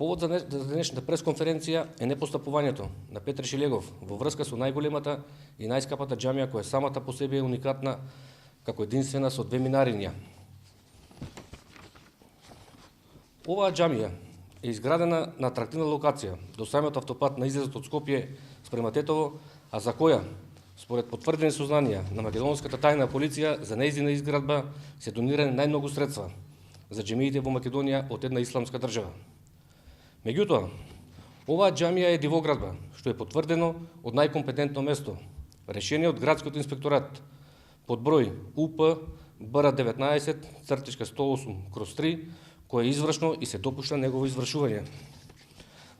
Повод за денешната пресконференција е непостапувањето на Петре Шилегов во врска со најголемата и најскапата џамија која самата по себе е уникатна како единствена со 2 минариња. Оваа џамија е изградена на атрактивна локација до самиот автопат на излезот од Скопје спрема Тетово, а за која, според потврдени сознанија на македонската тајна полиција, за нејзина изградба се донирани најмногу средства за џемиите во Македонија од една исламска држава. Меѓутоа, оваа џамија е дивоградба, што е потврдено од најкомпетентно место, решение од градскиот инспекторат под број УП БР 19/108/3, кое е извршно и се допушта негово извршување.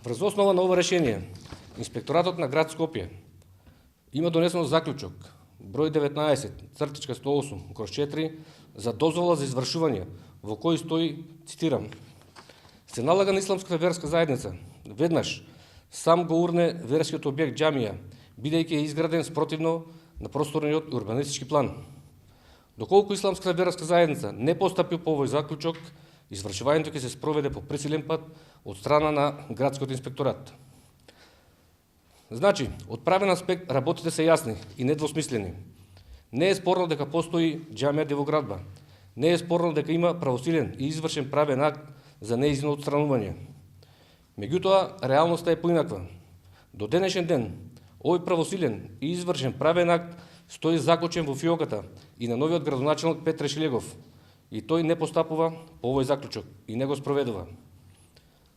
Врз основа на ова решение, инспекторатот на град Скопје има донесено заклучок број 19/108/4 за дозвола за извршување, во кој стои, цитирам: се налага на исламската верска заедница веднаш сам го урне верскиот објект џамија, бидејќи е изграден спротивно на просторниот урбанистички план. Доколку исламската верска заедница не постапи по овој заклучок, извршувањето ќе се спроведе по присилен пат од страна на градскиот инспекторат. Значи, од правен аспект работите се јасни и недвосмислени. Не е спорно дека постои џамија дивоградба. Не е спорно дека има правосилен и извршен правен акт за нејзино отстранување. Меѓутоа, реалноста е поинаква. До денешен ден, овој правосилен и извршен правен акт стои закочен во фиоката и на новиот градоначелник Петре Шилегов, и тој не постапува по овој заклучок и не го спроведува.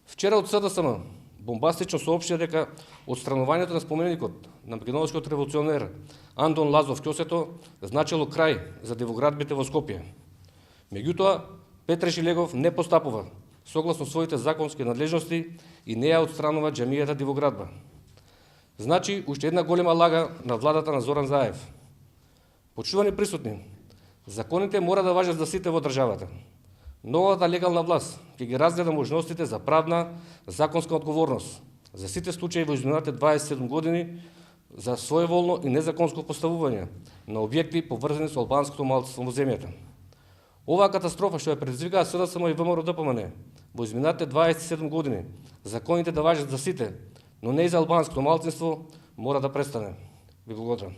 Вчера од СДСМ бомбастично соопшти дека отстранувањето на споменикот на македонскиот револуционер Андон Лазов Ќосето значило крај за дивоградбите во Скопје. Меѓутоа, Петре Шилегов не постапува согласно своите законски надлежности и не ја отстранува џамијата дивоградба. Значи, уште една голема лага на владата на Зоран Заев. Почувани присутни, законите мора да важат за сите во државата. Новата легална власт ќе ги разгледа можностите за правна, законска одговорност за сите случаи во изминатите 27 години за своеволно и незаконско поставување на објекти поврзани со албанското малцинство во земјата. Оваа катастрофа што ја предизвикаа СДСМ и ВМРО ДПМН во изминатите 27 години, законите да важат за сите, но не и за албанското малцинство, мора да престане. Ви благодарам.